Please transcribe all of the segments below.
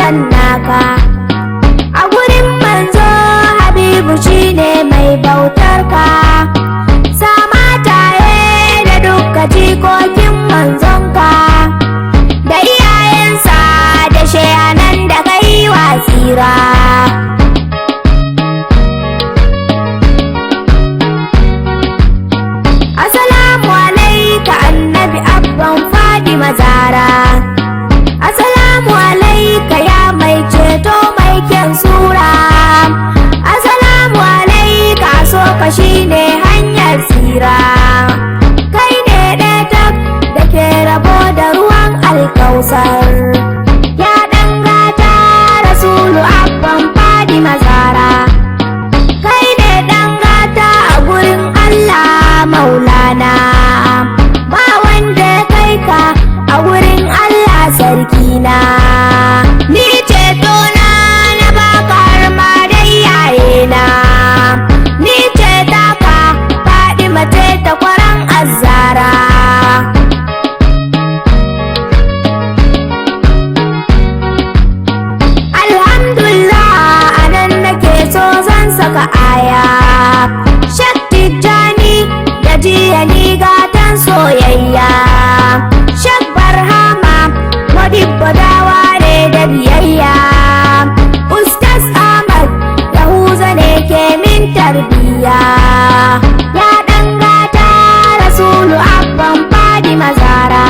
nan naka. A gurin manzo Habibu shine mai bautar ka, sama tare da dukka jikokin manzonka, da iyayensa da shehanan da kai wa tsira. Assalamu alaika annabi abban Fadima Zara. Assalamu alaika ya mai ceto mai kyan sura. Assalamu alaika so ka shine hanyar tsira. Kai ne ɗaya da ke rabo da ruwan alkausar. Ya dangata Rasulu abban Fadima Zara. Kai ne dangata a gurin Allah Maulana. Ba wanda kai ka a wurin Allah sarkina. Ni ceto na baka har ma da iyayena. Ni ce taka Fadima ce ta kwaran Azzara. Alhamdulillah anan nake so zan saka aya. Shakti Jani da jiya ni gatan soyayya. Shak Barhama Modibbo daware da biyayya. Ustaz Ahmad Yahuza ne ke min tarbiya. Ya dangata Rasulu abban Fadima Zara.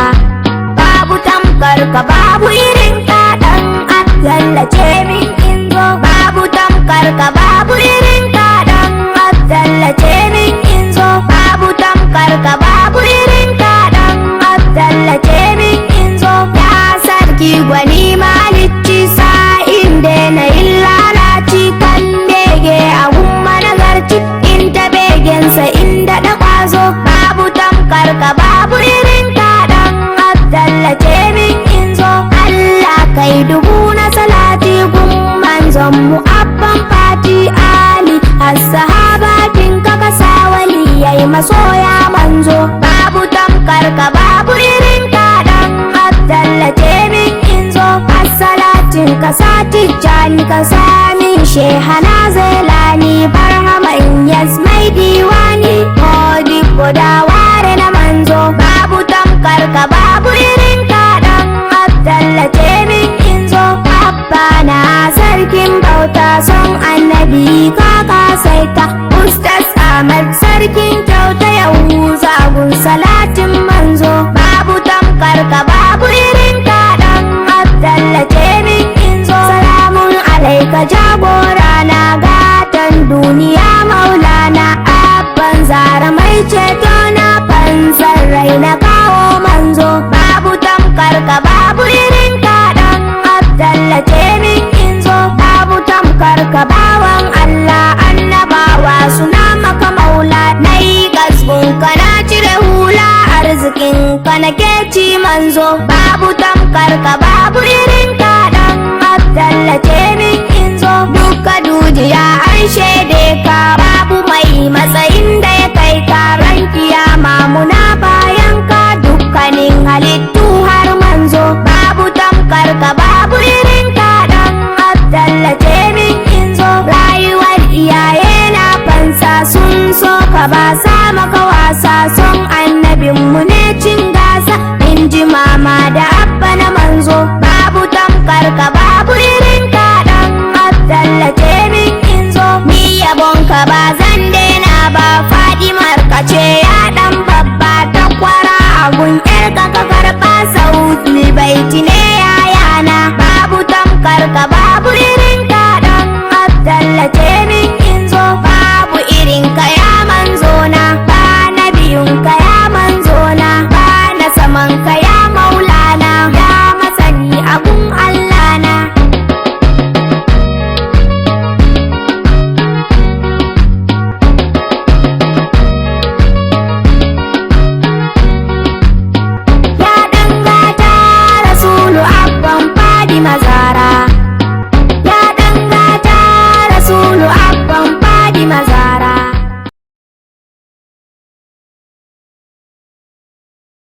Babu tamkar ka babu irin ka dan Abdallace min inzo. Babu tamkar ka babu irin ka dan Abdallace min inzo. Babu tamkar ka babu irin ka dan Abdallace min inzo. Ya sarki gwani malicci sa'in da na yin lalaci kan bege a gumma nagarci inda begensa inda da kwazo. Babu tamkar ka babu irin ka dan Abdallace min inzo. Allah kai dubu na salati gun manzon mu abban Fati Ali as-sahabatin ka kasa waliyai masoya manzo. Babu tamkar ka babu irin ka dan Abdallace min inzo. As-salatin ka sati jani ka sami shehana zelani. Barhama Inyas mai diwani Modibbo daware na manzo. Babu tamkar ka babu irin ka dan Abdallace min inzo. Abba na sarkin bauta son annabi ka kasaita. Ustaz Ahmad sarkin kyauta Yahuza gun salatin manzo. Babu tamkar ka babu irin ka dan Abdallace min inzo. Salamun alaika jagora na gatan duniya Maulana. Abban Zara mai ceto na fansar rai na kawo manzo. Babu tamkar ka babu irin ka dan Abdallace min inzo. Babu tamkar ka bawan Allah annabawa suna maka maula. Nayi gasbun ka na cire hula arzikin ka nake ci manzo. Babu tamkar ka babu irin ka dan Abdallace min inzo. Duka dujiya an shaide ka babu mai matsayin da ya kai ka. Ran kiyama muna bayan ka dukkanin halittu har manzo. Babu tamkar ka babu irin ka dan Abdallace min inzo. Rayuwar iyaye na fansa sun so ka ba sa maka wasa. Son annabinmu ne cin gasa inji mama da abba na manzo. Babu tamkar ka babu irin ka dan Abdallace min inzo. Ni yabon ka ba zan daina ba. Fadimar ka ce ya dan babba ta kwara agun yar ka karba sauti baiti ne yayana. Babu tamkar ka